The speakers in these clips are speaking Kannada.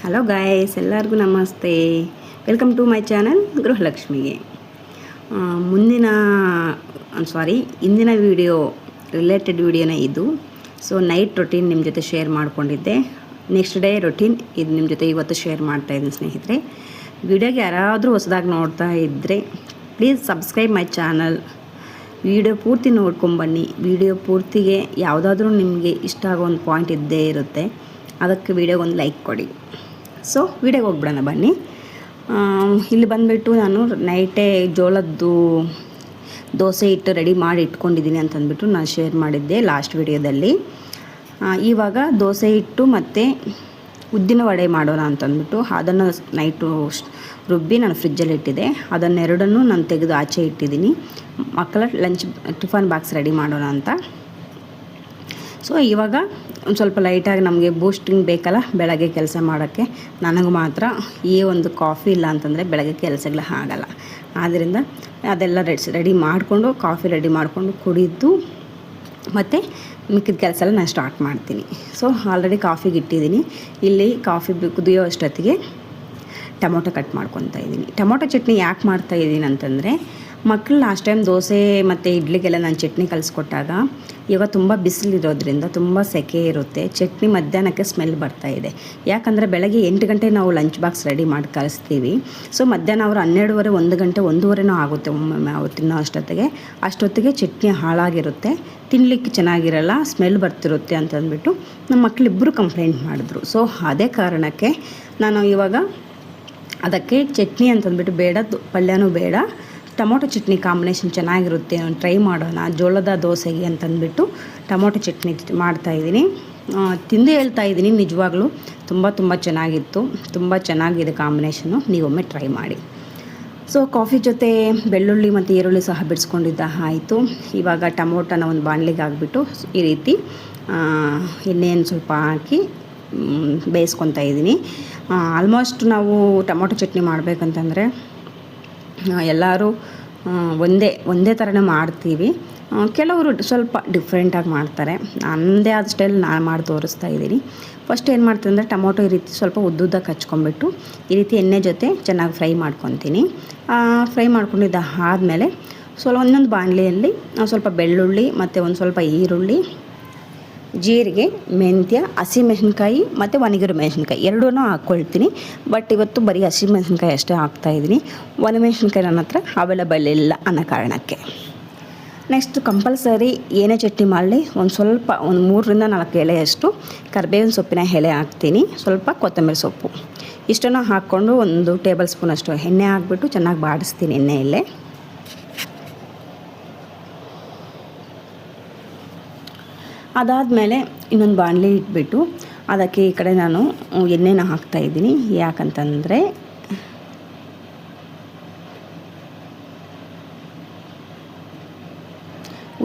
ಹಲೋ ಗಾಯ್ಸ್, ಎಲ್ಲರಿಗೂ ನಮಸ್ತೆ. ವೆಲ್ಕಮ್ ಟು ಮೈ ಚಾನಲ್ ಗೃಹಲಕ್ಷ್ಮಿಗೆ. ಇಂದಿನ ವಿಡಿಯೋ ರಿಲೇಟೆಡ್ ವಿಡಿಯೋನೇ ಇದು. ಸೊ ನೈಟ್ ರೊಟೀನ್ ನಿಮ್ಮ ಜೊತೆ ಶೇರ್ ಮಾಡ್ಕೊಂಡಿದ್ದೆ. ನೆಕ್ಸ್ಟ್ ಡೇ ರೊಟೀನ್ ಇದು ನಿಮ್ಮ ಜೊತೆ ಇವತ್ತು ಶೇರ್ ಮಾಡ್ತಾಯಿದ್ದೀನಿ ಸ್ನೇಹಿತರೆ. ವಿಡಿಯೋಗೆ ಯಾರಾದರೂ ಹೊಸದಾಗಿ ನೋಡ್ತಾ ಇದ್ದರೆ please subscribe my channel. Video ಪೂರ್ತಿ ನೋಡ್ಕೊಂಬನ್ನಿ. ವಿಡಿಯೋ ಪೂರ್ತಿಗೆ ಯಾವುದಾದ್ರೂ ನಿಮಗೆ ಇಷ್ಟ ಆಗೋ ಒಂದು ಪಾಯಿಂಟ್ ಇದ್ದೇ ಇರುತ್ತೆ. ಅದಕ್ಕೆ ವಿಡಿಯೋಗೆ ಒಂದು ಲೈಕ್ ಕೊಡಿ. ಸೊ ವಿಡಿಯೋಗೆ ಹೋಗ್ಬಿಡೋಣ ಬನ್ನಿ. ಇಲ್ಲಿ ಬಂದುಬಿಟ್ಟು ನಾನು ನೈಟೇ ಜೋಳದ್ದು ದೋಸೆ ಹಿಟ್ಟು ರೆಡಿ ಮಾಡಿ ಇಟ್ಕೊಂಡಿದ್ದೀನಿ ಅಂತಂದ್ಬಿಟ್ಟು ನಾನು ಶೇರ್ ಮಾಡಿದ್ದೆ ಲಾಸ್ಟ್ ವಿಡಿಯೋದಲ್ಲಿ. ಇವಾಗ ದೋಸೆ ಹಿಟ್ಟು ಮತ್ತು ಉದ್ದಿನ ವಡೆ ಮಾಡೋಣ ಅಂತಂದ್ಬಿಟ್ಟು ಅದನ್ನು ನೈಟು ರುಬ್ಬಿ ನಾನು ಫ್ರಿಜ್ಜಲ್ಲಿ ಇಟ್ಟಿದ್ದೆ. ಅದನ್ನೆರಡನ್ನೂ ನಾನು ತೆಗೆದು ಆಚೆ ಇಟ್ಟಿದ್ದೀನಿ, ಮಕ್ಕಳ ಟಿಫನ್ ಬಾಕ್ಸ್ ರೆಡಿ ಮಾಡೋಣ ಅಂತ. ಸೊ ಇವಾಗ ಒಂದು ಸ್ವಲ್ಪ ಲೈಟಾಗಿ ನಮಗೆ ಬೂಸ್ಟಿಂಗ್ ಬೇಕಲ್ಲ ಬೆಳಗ್ಗೆ ಕೆಲಸ ಮಾಡೋಕ್ಕೆ. ನನಗೆ ಮಾತ್ರ ಈ ಒಂದು ಕಾಫಿ ಇಲ್ಲ ಅಂತಂದರೆ ಬೆಳಗ್ಗೆ ಕೆಲಸಗಳು ಆಗಲ್ಲ. ಆದ್ದರಿಂದ ಅದೆಲ್ಲ ರೆಡಿ ಮಾಡಿಕೊಂಡು ಕಾಫಿ ರೆಡಿ ಮಾಡಿಕೊಂಡು ಕುಡಿದು ಮತ್ತು ಮಿಕ್ಕಿದ ಕೆಲಸ ಎಲ್ಲ ನಾನು ಸ್ಟಾರ್ಟ್ ಮಾಡ್ತೀನಿ. ಸೊ ಆಲ್ರೆಡಿ ಕಾಫಿಗೆ ಇಟ್ಟಿದ್ದೀನಿ. ಇಲ್ಲಿ ಕಾಫಿ ಕುದಿಯೋ ಅಷ್ಟೊತ್ತಿಗೆ ಟೊಮೊಟೊ ಕಟ್ ಮಾಡ್ಕೊತಾ ಇದ್ದೀನಿ. ಟೊಮೊಟೊ ಚಟ್ನಿ ಯಾಕೆ ಮಾಡ್ತಾಯಿದ್ದೀನಿ ಅಂತಂದರೆ, ಮಕ್ಕಳು ಲಾಸ್ಟ್ ಟೈಮ್ ದೋಸೆ ಮತ್ತು ಇಡ್ಲಿಗೆಲ್ಲ ನಾನು ಚಟ್ನಿ ಕಲಿಸ್ಕೊಟ್ಟಾಗ ಇವಾಗ ತುಂಬ ಬಿಸಿಲಿರೋದ್ರಿಂದ ತುಂಬ ಸೆಕೆ ಇರುತ್ತೆ. ಚಟ್ನಿ ಮಧ್ಯಾಹ್ನಕ್ಕೆ ಸ್ಮೆಲ್ ಬರ್ತಾಯಿದೆ. ಯಾಕಂದರೆ ಬೆಳಗ್ಗೆ 8 ಗಂಟೆ ನಾವು ಲಂಚ್ ಬಾಕ್ಸ್ ರೆಡಿ ಮಾಡಿ ಕಳಿಸ್ತೀವಿ. ಸೊ ಮಧ್ಯಾಹ್ನ ಅವರು 12:30 1 ಗಂಟೆ 1:30 ಆಗುತ್ತೆ ಒಮ್ಮೊಮ್ಮೆ ಅವ್ರು ತಿನ್ನೋ ಅಷ್ಟೊತ್ತಿಗೆ ಚಟ್ನಿ ಹಾಳಾಗಿರುತ್ತೆ, ತಿನ್ನಲಿಕ್ಕೆ ಚೆನ್ನಾಗಿರಲ್ಲ, ಸ್ಮೆಲ್ ಬರ್ತಿರುತ್ತೆ ಅಂತಂದ್ಬಿಟ್ಟು ನಮ್ಮ ಮಕ್ಕಳಿಬ್ಬರು ಕಂಪ್ಲೇಂಟ್ ಮಾಡಿದ್ರು. ಸೊ ಅದೇ ಕಾರಣಕ್ಕೆ ನಾನು ಇವಾಗ ಅದಕ್ಕೆ ಚಟ್ನಿ ಅಂತಂದ್ಬಿಟ್ಟು ಬೇಡ, ಪಲ್ಯನೂ ಬೇಡ, ಟೊಮೊಟೊ ಚಟ್ನಿ ಕಾಂಬಿನೇಷನ್ ಚೆನ್ನಾಗಿರುತ್ತೆ, ಟ್ರೈ ಮಾಡೋಣ ಜೋಳದ ದೋಸೆಗೆ ಅಂತಂದ್ಬಿಟ್ಟು ಟೊಮೊಟೊ ಚಟ್ನಿ ಮಾಡ್ತಾಯಿದ್ದೀನಿ. ತಿಂದು ಹೇಳ್ತಾಯಿದ್ದೀನಿ, ನಿಜವಾಗ್ಲೂ ತುಂಬ ಚೆನ್ನಾಗಿತ್ತು, ತುಂಬ ಚೆನ್ನಾಗಿದೆ ಕಾಂಬಿನೇಷನು. ನೀವೊಮ್ಮೆ ಟ್ರೈ ಮಾಡಿ. ಸೊ ಕಾಫಿ ಜೊತೆ ಬೆಳ್ಳುಳ್ಳಿ ಮತ್ತು ಈರುಳ್ಳಿ ಸಹ ಬಿಡಿಸ್ಕೊಂಡಿದ್ದ ಆಯಿತು. ಇವಾಗ ಟೊಮೊಟೊನ ಒಂದು ಬಾಣಲಿಗೆ ಹಾಕ್ಬಿಟ್ಟು ಈ ರೀತಿ ಎಣ್ಣೆಯನ್ನು ಸ್ವಲ್ಪ ಹಾಕಿ ಬೇಯಿಸ್ಕೊತಾ ಇದ್ದೀನಿ. ಆಲ್ಮೋಸ್ಟ್ ನಾವು ಟೊಮೊಟೊ ಚಟ್ನಿ ಮಾಡಬೇಕಂತಂದರೆ ಎಲ್ಲರೂ ಒಂದೇ ಥರನೇ ಮಾಡ್ತೀವಿ. ಕೆಲವರು ಸ್ವಲ್ಪ ಡಿಫ್ರೆಂಟಾಗಿ ಮಾಡ್ತಾರೆ. ನನ್ನದೇ ಆದ ಸ್ಟೈಲ್ ನಾನು ಮಾಡಿ ತೋರಿಸ್ತಾ ಇದ್ದೀನಿ. ಫಸ್ಟ್ ಏನು ಮಾಡ್ತೀನಿ ಅಂದರೆ, ಟೊಮೊಟೊ ಈ ರೀತಿ ಸ್ವಲ್ಪ ಉದ್ದುದ್ದಕ್ಕೆ ಹಚ್ಕೊಂಡ್ಬಿಟ್ಟು ಈ ರೀತಿ ಎಣ್ಣೆ ಜೊತೆ ಚೆನ್ನಾಗಿ ಫ್ರೈ ಮಾಡ್ಕೊತೀನಿ. ಫ್ರೈ ಮಾಡ್ಕೊಂಡಿದ್ದ ಆದಮೇಲೆ ಒಂದೊಂದು ಬಾಣಲೆಯಲ್ಲಿ ಸ್ವಲ್ಪ ಬೆಳ್ಳುಳ್ಳಿ ಮತ್ತು ಒಂದು ಸ್ವಲ್ಪ ಈರುಳ್ಳಿ, ಜೀರಿಗೆ, ಮೆಂತ್ಯ, ಹಸಿಮೆಣಸಿನ್ಕಾಯಿ ಮತ್ತು ಒಣಗಿರೋ ಮೆಣಸಿನ್ಕಾಯಿ ಎರಡೂ ಹಾಕ್ಕೊಳ್ತೀನಿ. ಬಟ್ ಇವತ್ತು ಬರೀ ಹಸಿಮೆಣಸಿನ್ಕಾಯಿ ಅಷ್ಟೇ ಹಾಕ್ತಾಯಿದ್ದೀನಿ. ಒಣಮೆಣಸಿನ್ಕಾಯಿ ನನ್ನ ಹತ್ರ ಅವೈಲಬಲ್ ಇಲ್ಲ ಅನ್ನೋ ಕಾರಣಕ್ಕೆ. ನೆಕ್ಸ್ಟ್ ಕಂಪಲ್ಸರಿ ಏನೇ ಚಟ್ನಿ ಮಾಡಲಿ ಒಂದು 3 ರಿಂದ 4 ಎಲೆಯಷ್ಟು ಕರಿಬೇವಿನ ಸೊಪ್ಪಿನ ಎಲೆ ಹಾಕ್ತೀನಿ, ಸ್ವಲ್ಪ ಕೊತ್ತಂಬರಿ ಸೊಪ್ಪು, ಇಷ್ಟನ್ನು ಹಾಕ್ಕೊಂಡು 1 ಟೇಬಲ್ ಸ್ಪೂನಷ್ಟು ಎಣ್ಣೆ ಹಾಕ್ಬಿಟ್ಟು ಚೆನ್ನಾಗಿ ಬಾಡಿಸ್ತೀನಿ ಎಣ್ಣೆಯಲ್ಲೇ. ಅದಾದಮೇಲೆ ಇನ್ನೊಂದು ಬಾಣಲಿ ಇಟ್ಬಿಟ್ಟು ಅದಕ್ಕೆ ಈ ಕಡೆ ನಾನು ಎಣ್ಣೆನ ಹಾಕ್ತಾಯಿದ್ದೀನಿ. ಯಾಕಂತಂದರೆ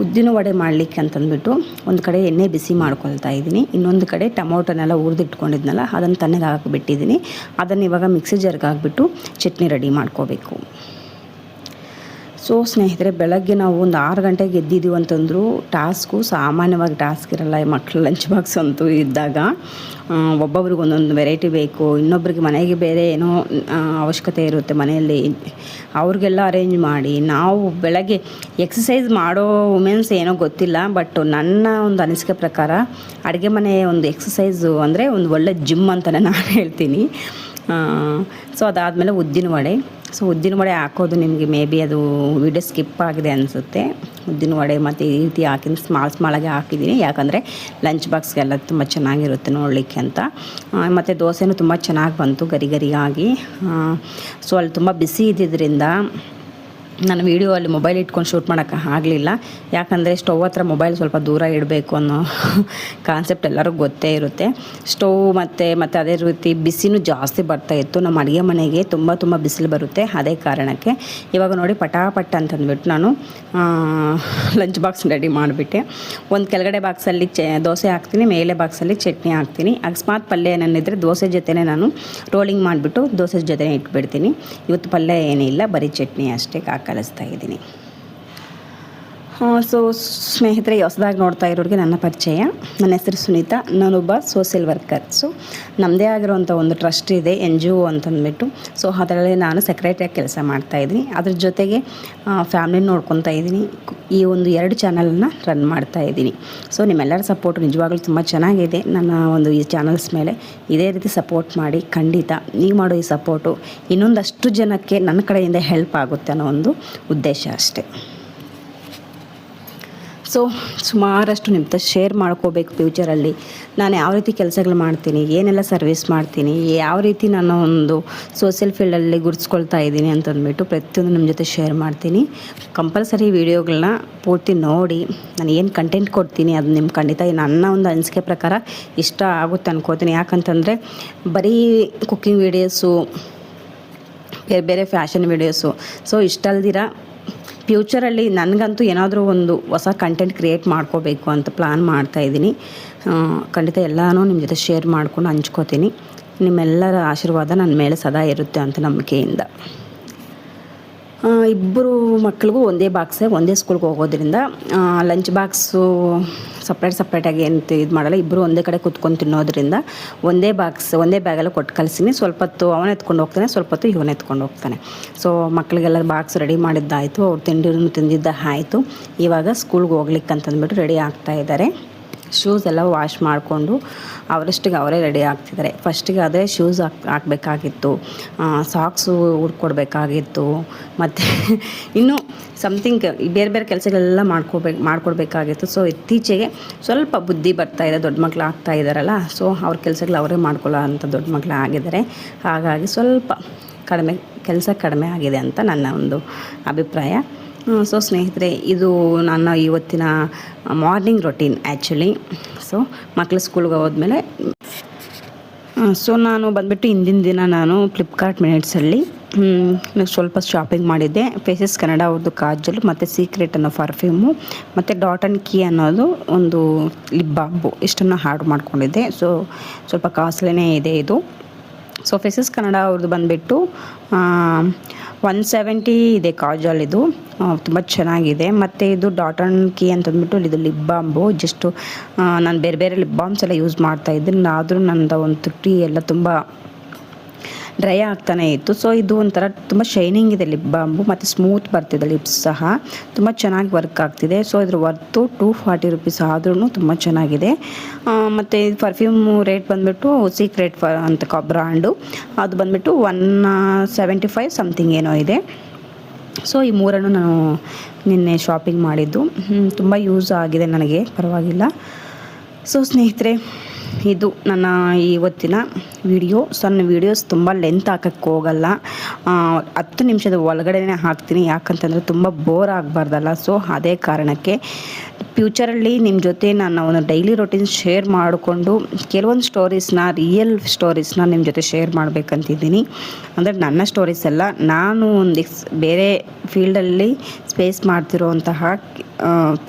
ಉದ್ದಿನ ವಡೆ ಮಾಡಲಿಕ್ಕೆ ಅಂತಂದ್ಬಿಟ್ಟು ಒಂದು ಕಡೆ ಎಣ್ಣೆ ಬಿಸಿ ಮಾಡ್ಕೊಳ್ತಾ ಇದ್ದೀನಿ, ಇನ್ನೊಂದು ಕಡೆ ಟೊಮೊಟೊನೆಲ್ಲ ಹುರಿದಿಟ್ಕೊಂಡಿದ್ನಲ್ಲ ಅದನ್ನು ತಣ್ಣಗೆ ಹಾಕಿಬಿಟ್ಟಿದ್ದೀನಿ. ಅದನ್ನು ಇವಾಗ ಮಿಕ್ಸಿ ಜಾರ್ಗೆ ಹಾಕ್ಬಿಟ್ಟು ಚಟ್ನಿ ರೆಡಿ ಮಾಡ್ಕೋಬೇಕು. ಸೊ ಸ್ನೇಹಿತರೆ, ಬೆಳಗ್ಗೆ ನಾವು ಒಂದು 6 ಗಂಟೆಗೆ ಎದ್ದಿದ್ದೀವಿ ಅಂತಂದರೂ ಸಾಮಾನ್ಯವಾಗಿ ಟಾಸ್ಕ್ ಇರಲ್ಲ. ಮಕ್ಕಳು ಲಂಚ್ ಬಾಕ್ಸ್ ಅಂತೂ ಇದ್ದಾಗ ಒಬ್ಬೊಬ್ರಿಗೆ ಒಂದೊಂದು ವೆರೈಟಿ ಬೇಕು, ಇನ್ನೊಬ್ರಿಗೆ ಮನೆಗೆ ಬೇರೆ ಏನೋ ಅವಶ್ಯಕತೆ ಇರುತ್ತೆ ಮನೆಯಲ್ಲಿ, ಅವ್ರಿಗೆಲ್ಲ ಅರೇಂಜ್ ಮಾಡಿ. ನಾವು ಬೆಳಗ್ಗೆ ಎಕ್ಸಸೈಸ್ ಮಾಡೋ ವುಮೆನ್ಸ್ ಏನೋ ಗೊತ್ತಿಲ್ಲ, ಬಟ್ ನನ್ನ ಒಂದು ಅನಿಸಿಕೆ ಪ್ರಕಾರ ಅಡುಗೆ ಮನೆ ಒಂದು ಎಕ್ಸಸೈಸು ಅಂದರೆ ಒಂದು ಒಳ್ಳೆ ಜಿಮ್ ಅಂತಲೇ ನಾನು ಹೇಳ್ತೀನಿ. ಸೊ ಅದಾದಮೇಲೆ ಉದ್ದಿನ ವಡೆ ಹಾಕೋದು ನಿಮಗೆ ಮೇ ಬಿ ಅದು ವಿಡಿಯೋ ಸ್ಕಿಪ್ ಆಗಿದೆ ಅನಿಸುತ್ತೆ. ಉದ್ದಿನ ವಡೆ ಮತ್ತು ಈ ರೀತಿ ಹಾಕಿ ಸ್ಮಾಲಾಗಿ ಹಾಕಿದ್ದೀನಿ, ಯಾಕಂದರೆ ಲಂಚ್ ಬಾಕ್ಸ್ಗೆಲ್ಲ ತುಂಬ ಚೆನ್ನಾಗಿರುತ್ತೆ ನೋಡಲಿಕ್ಕೆ ಅಂತ. ಮತ್ತು ದೋಸೆನೂ ತುಂಬ ಚೆನ್ನಾಗಿ ಬಂತು ಗರಿಯಾಗಿ. ಸೊ ಅಲ್ಲಿ ತುಂಬ ಬಿಸಿ ಇದ್ದಿದ್ದರಿಂದ ನಾನು ವೀಡಿಯೋ ಅಲ್ಲಿ ಮೊಬೈಲ್ ಇಟ್ಕೊಂಡು ಶೂಟ್ ಮಾಡೋಕ್ಕೆ ಆಗಲಿಲ್ಲ. ಯಾಕಂದರೆ ಸ್ಟವ್ ಹತ್ರ ಮೊಬೈಲ್ ಸ್ವಲ್ಪ ದೂರ ಇಡಬೇಕು ಅನ್ನೋ ಕಾನ್ಸೆಪ್ಟ್ ಎಲ್ಲರಿಗೂ ಗೊತ್ತೇ ಇರುತ್ತೆ. ಸ್ಟವ್ ಮತ್ತು ಅದೇ ರೀತಿ ಬಿಸಿನೂ ಜಾಸ್ತಿ ಬರ್ತಾಯಿತ್ತು. ನಮ್ಮ ಅಡುಗೆ ಮನೆಗೆ ತುಂಬ ಬಿಸಿಲು ಬರುತ್ತೆ. ಅದೇ ಕಾರಣಕ್ಕೆ ಇವಾಗ ನೋಡಿ ಪಟಾಪಟ್ ಅಂತಂದ್ಬಿಟ್ಟು ನಾನು ಲಂಚ್ ಬಾಕ್ಸ್ ರೆಡಿ ಮಾಡಿಬಿಟ್ಟೆ. ಒಂದು ಕೆಳಗಡೆ ಬಾಕ್ಸಲ್ಲಿ ದೋಸೆ ಹಾಕ್ತೀನಿ, ಮೇಲೆ ಬಾಕ್ಸಲ್ಲಿ ಚಟ್ನಿ ಹಾಕ್ತೀನಿ. ಅಕಸ್ಮಾತ್ ಪಲ್ಯ ಏನೇನಿದ್ರೆ ದೋಸೆ ಜೊತೆನೇ ನಾನು ರೋಲಿಂಗ್ ಮಾಡಿಬಿಟ್ಟು ದೋಸೆ ಜೊತೆ ಇಟ್ಬಿಡ್ತೀನಿ. ಇವತ್ತು ಪಲ್ಯ ಏನಿಲ್ಲ, ಬರೀ ಚಟ್ನಿ ಅಷ್ಟೇ ಕಲಿಸ್ತಾ ಇದ್ದೀನಿ. ಸೊ ಸ್ನೇಹಿತರೆ, ಹೊಸದಾಗಿ ನೋಡ್ತಾ ಇರೋರಿಗೆ ನನ್ನ ಪರಿಚಯ. ನನ್ನ ಹೆಸರು ಸುನೀತಾ. ನಾನೊಬ್ಬ ಸೋಷಿಯಲ್ ವರ್ಕರ್. ಸೊ ನಮ್ಮದೇ ಆಗಿರುವಂಥ ಒಂದು ಟ್ರಸ್ಟ್ ಇದೆ, NGO ಅಂತಂದ್ಬಿಟ್ಟು. ಸೊ ಅದರಲ್ಲಿ ನಾನು ಸೆಕ್ರೆಟರಿಯಾಗಿ ಕೆಲಸ ಮಾಡ್ತಾಯಿದ್ದೀನಿ. ಅದ್ರ ಜೊತೆಗೆ ಫ್ಯಾಮಿಲಿ ನೋಡ್ಕೊತಾ ಇದ್ದೀನಿ. ಈ ಒಂದು 2 ಚಾನಲನ್ನು ರನ್ ಮಾಡ್ತಾಯಿದ್ದೀನಿ. ಸೊ ನಿಮ್ಮೆಲ್ಲರ ಸಪೋರ್ಟು ನಿಜವಾಗ್ಲೂ ತುಂಬ ಚೆನ್ನಾಗಿದೆ ನನ್ನ ಒಂದು ಈ ಚಾನಲ್ಸ್ ಮೇಲೆ. ಇದೇ ರೀತಿ ಸಪೋರ್ಟ್ ಮಾಡಿ. ಖಂಡಿತ ನೀವು ಮಾಡೋ ಈ ಸಪೋರ್ಟು ಇನ್ನೊಂದಷ್ಟು ಜನಕ್ಕೆ ನನ್ನ ಕಡೆಯಿಂದ ಹೆಲ್ಪ್ ಆಗುತ್ತೆ ಅನ್ನೋ ಒಂದು ಉದ್ದೇಶ ಅಷ್ಟೇ. ಸೊ ಸುಮಾರಷ್ಟು ನಿಮ್ಮ ಹತ್ರ ಶೇರ್ ಮಾಡ್ಕೋಬೇಕು. ಫ್ಯೂಚರಲ್ಲಿ ನಾನು ಯಾವ ರೀತಿ ಕೆಲಸಗಳು ಮಾಡ್ತೀನಿ, ಏನೆಲ್ಲ ಸರ್ವಿಸ್ ಮಾಡ್ತೀನಿ, ಯಾವ ರೀತಿ ನಾನು ಒಂದು ಸೋಷಿಯಲ್ ಫೀಲ್ಡಲ್ಲಿ ಗುರುತಿಸ್ಕೊಳ್ತಾ ಇದ್ದೀನಿ ಅಂತಂದ್ಬಿಟ್ಟು ಪ್ರತಿಯೊಂದು ನಿಮ್ಮ ಜೊತೆ ಶೇರ್ ಮಾಡ್ತೀನಿ. ಕಂಪಲ್ಸರಿ ವೀಡಿಯೋಗಳನ್ನ ಪೂರ್ತಿ ನೋಡಿ ನಾನು ಏನು ಕಂಟೆಂಟ್ ಕೊಡ್ತೀನಿ ಅದು ನಿಮ್ಮ ಖಂಡಿತ ನನ್ನ ಒಂದು ಅನಿಸಿಕೆ ಪ್ರಕಾರ ಇಷ್ಟ ಆಗುತ್ತೆ ಅನ್ಕೋತೀನಿ. ಯಾಕಂತಂದರೆ ಬರೀ ಕುಕ್ಕಿಂಗ್ ವೀಡಿಯೋಸು, ಬೇರೆ ಬೇರೆ ಫ್ಯಾಷನ್ ವೀಡಿಯೋಸು, ಸೊ ಇಷ್ಟಲ್ದಿರ ಫ್ಯೂಚರಲ್ಲಿ ನನಗಂತೂ ಏನಾದರೂ ಒಂದು ಹೊಸ ಕಂಟೆಂಟ್ ಕ್ರಿಯೇಟ್ ಮಾಡ್ಕೋಬೇಕು ಅಂತ ಪ್ಲ್ಯಾನ್ ಮಾಡ್ತಾಯಿದ್ದೀನಿ. ಖಂಡಿತ ಎಲ್ಲನೂ ನಿಮ್ಮ ಜೊತೆ ಶೇರ್ ಮಾಡ್ಕೊಂಡು ಹಂಚ್ಕೋತೀನಿ. ನಿಮ್ಮೆಲ್ಲರ ಆಶೀರ್ವಾದ ನನ್ನ ಮೇಲೆ ಸದಾ ಇರುತ್ತೆ ಅಂತ ನಂಬಿಕೆಯಿಂದ. ಇಬ್ಬರು ಮಕ್ಕಳಿಗೂ ಒಂದೇ ಬಾಕ್ಸೇ, ಒಂದೇ ಸ್ಕೂಲ್ಗೆ ಹೋಗೋದ್ರಿಂದ ಲಂಚ್ ಬಾಕ್ಸು ಸಪ್ರೇಟಾಗಿ ಏನು ಇದು ಮಾಡಲ್ಲ. ಇಬ್ಬರು ಒಂದೇ ಕಡೆ ಕೂತ್ಕೊಂಡು ತಿನ್ನೋದ್ರಿಂದ ಒಂದೇ ಬ್ಯಾಗೆಲ್ಲ ಕೊಟ್ಟು ಕಳಿಸ್ತೀನಿ. ಸ್ವಲ್ಪ ಹೊತ್ತು ಅವನು ಎತ್ಕೊಂಡು ಹೋಗ್ತಾನೆ, ಸ್ವಲ್ಪ ಹೊತ್ತು ಇವನು ಎತ್ಕೊಂಡು ಹೋಗ್ತಾನೆ. ಸೊ ಮಕ್ಕಳಿಗೆಲ್ಲ ಬಾಕ್ಸ್ ರೆಡಿ ಮಾಡಿದ್ದಾಯಿತು, ಅವ್ರು ತಿಂದಿದ್ದ ಆಯಿತು. ಇವಾಗ ಸ್ಕೂಲ್ಗೆ ಹೋಗ್ಲಿಕ್ಕೆ ಅಂತಂದ್ಬಿಟ್ಟು ರೆಡಿ ಆಗ್ತಾಯಿದ್ದಾರೆ. ಶೂಸ್ ಎಲ್ಲ ವಾಶ್ ಮಾಡಿಕೊಂಡು ಅವರಷ್ಟಿಗೆ ಅವರೇ ರೆಡಿ ಆಗ್ತಿದ್ದಾರೆ. ಫಸ್ಟಿಗೆ ಅದೇ ಶೂಸ್ ಹಾಕಬೇಕಾಗಿತ್ತು, ಸಾಕ್ಸು ಹುಡ್ಕೊಡ್ಬೇಕಾಗಿತ್ತು, ಮತ್ತು ಇನ್ನೂ ಸಮಥಿಂಗ್ ಬೇರೆ ಬೇರೆ ಕೆಲಸಗಳೆಲ್ಲ ಮಾಡ್ಕೊಡ್ಬೇಕಾಗಿತ್ತು. ಸೊ ಇತ್ತೀಚೆಗೆ ಸ್ವಲ್ಪ ಬುದ್ಧಿ ಬರ್ತಾಯಿದೆ, ದೊಡ್ಡ ಮಕ್ಕಳು ಆಗ್ತಾ ಇದ್ದಾರಲ್ಲ. ಸೊ ಅವ್ರ ಕೆಲಸಗಳು ಅವರೇ ಮಾಡ್ಕೊಳ್ಳೋ ಅಂಥ ದೊಡ್ಡ ಮಕ್ಕಳು ಆಗಿದ್ದಾರೆ. ಹಾಗಾಗಿ ಸ್ವಲ್ಪ ಕೆಲಸ ಕಡಿಮೆ ಆಗಿದೆ ಅಂತ ನನ್ನ ಒಂದು ಅಭಿಪ್ರಾಯ. ಸೊ ಸ್ನೇಹಿತರೆ, ಇದು ನನ್ನ ಇವತ್ತಿನ ಮಾರ್ನಿಂಗ್ ರೊಟೀನ್ ಆ್ಯಕ್ಚುಲಿ. ಸೊ ಮಕ್ಕಳು ಸ್ಕೂಲ್ಗೆ ಹೋದ್ಮೇಲೆ ಸೊ ನಾನು ಬಂದುಬಿಟ್ಟು ಹಿಂದಿನ ದಿನ ನಾನು ಫ್ಲಿಪ್ಕಾರ್ಟ್ ಮಿನಿಟ್ಸಲ್ಲಿ ಸ್ವಲ್ಪ ಶಾಪಿಂಗ್ ಮಾಡಿದ್ದೆ. ಫೇಸಸ್ ಕನ್ನಡ ಅವ್ರದ್ದು ಕಾಜಲ್ ಮತ್ತು ಸೀಕ್ರೆಟ್ ಅನ್ನೋ ಪರ್ಫ್ಯೂಮು ಮತ್ತು ಡಾಟ್ ಆ್ಯಂಡ್ ಕೀ ಅನ್ನೋದು ಒಂದು ಲಿಪ್ ಬಾಂಬು ಇಷ್ಟನ್ನು ಆರ್ಡ್ರ್ ಮಾಡ್ಕೊಂಡಿದ್ದೆ. ಸೊ ಸ್ವಲ್ಪ ಕಾಸ್ಟ್ಲಿನೇ ಇದೆ ಇದು. ಸೊ ಫೇಸಸ್ ಕನ್ನಡ ಅವ್ರದ್ದು ಬಂದುಬಿಟ್ಟು 170 ಇದೆ ಕಾಜಲ್. ಇದು ತುಂಬ ಚೆನ್ನಾಗಿದೆ. ಮತ್ತು ಇದು ಡಾಟ್ ಆ್ಯಂಡ್ ಕೀ ಅಂತಂದ್ಬಿಟ್ಟು ಇದು ಲಿಪ್ ಬಾಂಬು. ಜಸ್ಟು ನಾನು ಬೇರೆ ಬೇರೆ ಲಿಪ್ ಬಾಮ್ಸ್ ಎಲ್ಲ ಯೂಸ್ ಮಾಡ್ತಾಯಿದ್ದೀನಿ, ಆದರೂ ನನ್ನದು ಒಂದು ತುಟಿ ಎಲ್ಲ ತುಂಬ ಡ್ರೈ ಆಗ್ತಾನೆ ಇತ್ತು. ಸೊ ಇದು ಒಂಥರ ತುಂಬ ಶೈನಿಂಗ್ ಇದೆ ಲಿಪ್ ಬಾಂಬು, ಮತ್ತು ಸ್ಮೂತ್ ಬರ್ತಿದೆ ಲಿಪ್ಸ್ ಸಹ, ತುಂಬ ಚೆನ್ನಾಗಿ ವರ್ಕ್ ಆಗ್ತಿದೆ. ಸೊ ಇದ್ರ ವರ್ತು 240 ರೂಪೀಸ್ ಆದ್ರೂ ತುಂಬ ಚೆನ್ನಾಗಿದೆ. ಮತ್ತು ಇದು ಪರ್ಫ್ಯೂಮು ರೇಟ್ ಬಂದುಬಿಟ್ಟು ಸೀಕ್ರೆಟ್ ಅಂತ ಬ್ರ್ಯಾಂಡು, ಅದು ಬಂದುಬಿಟ್ಟು 175 ಸಮಥಿಂಗ್ ಏನೋ ಇದೆ. ಸೊ ಈ ಮೂರನ್ನು ನಾನು ನಿನ್ನೆ ಶಾಪಿಂಗ್ ಮಾಡಿದ್ದು. ತುಂಬ ಯೂಸ್ ಆಗಿದೆ ನನಗೆ, ಪರವಾಗಿಲ್ಲ. ಸೊ ಸ್ನೇಹಿತರೆ, ಇದು ನನ್ನ ಇವತ್ತಿನ ವಿಡಿಯೋ. ಸಣ್ಣ ವೀಡಿಯೋಸ್ ತುಂಬ ಲೆಂತ್ ಹಾಕೋಕ್ಕೆ ಹೋಗಲ್ಲ, 10 ನಿಮಿಷದ ಒಳಗಡೆನೇ ಹಾಕ್ತೀನಿ. ಯಾಕಂತಂದರೆ ತುಂಬ ಬೋರ್ ಆಗಬಾರ್ದಲ್ಲ. ಸೊ ಅದೇ ಕಾರಣಕ್ಕೆ ಫ್ಯೂಚರಲ್ಲಿ ನಿಮ್ಮ ಜೊತೆ ನಾನು ಒಂದು ಡೈಲಿ ರೊಟೀನ್ ಶೇರ್ ಮಾಡಿಕೊಂಡು ಕೆಲವೊಂದು ರಿಯಲ್ ಸ್ಟೋರೀಸ್ನ ನಿಮ್ಮ ಜೊತೆ ಶೇರ್ ಮಾಡಬೇಕಂತಿದ್ದೀನಿ. ಅಂದರೆ ನನ್ನ ಸ್ಟೋರೀಸ್ ಎಲ್ಲ, ನಾನು ಒಂದು ಬೇರೆ ಫೀಲ್ಡಲ್ಲಿ ಫೇಸ್ ಮಾಡ್ತಿರೋಂತಹ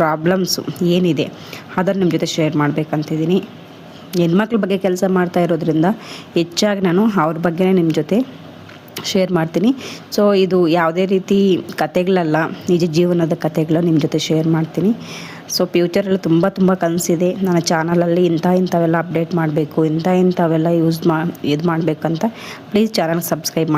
ಪ್ರಾಬ್ಲಮ್ಸು ಏನಿದೆ ಅದನ್ನು ನಿಮ್ಮ ಜೊತೆ ಶೇರ್ ಮಾಡಬೇಕಂತಿದ್ದೀನಿ. ಹೆಣ್ಮಕ್ಳ ಬಗ್ಗೆ ಕೆಲಸ ಮಾಡ್ತಾ ಇರೋದ್ರಿಂದ ಹೆಚ್ಚಾಗಿ ನಾನು ಅವ್ರ ಬಗ್ಗೆನೇ ನಿಮ್ಮ ಜೊತೆ ಶೇರ್ ಮಾಡ್ತೀನಿ. ಸೊ ಇದು ಯಾವುದೇ ರೀತಿ ಕತೆಗಳಲ್ಲ, ನಿಜ ಜೀವನದ ಕತೆಗಳು ನಿಮ್ಮ ಜೊತೆ ಶೇರ್ ಮಾಡ್ತೀನಿ. ಸೊ ಫ್ಯೂಚರಲ್ಲಿ ತುಂಬ ಕನಸಿದೆ ನನ್ನ ಚಾನಲಲ್ಲಿ. ಇಂಥವೆಲ್ಲ ಅಪ್ಡೇಟ್ ಮಾಡಬೇಕು, ಇಂಥವೆಲ್ಲ ಇದು ಮಾಡಬೇಕಂತ. ಪ್ಲೀಸ್ ಚಾನಲ್ ಸಬ್ಸ್ಕ್ರೈಬ್ ಮಾಡಿ.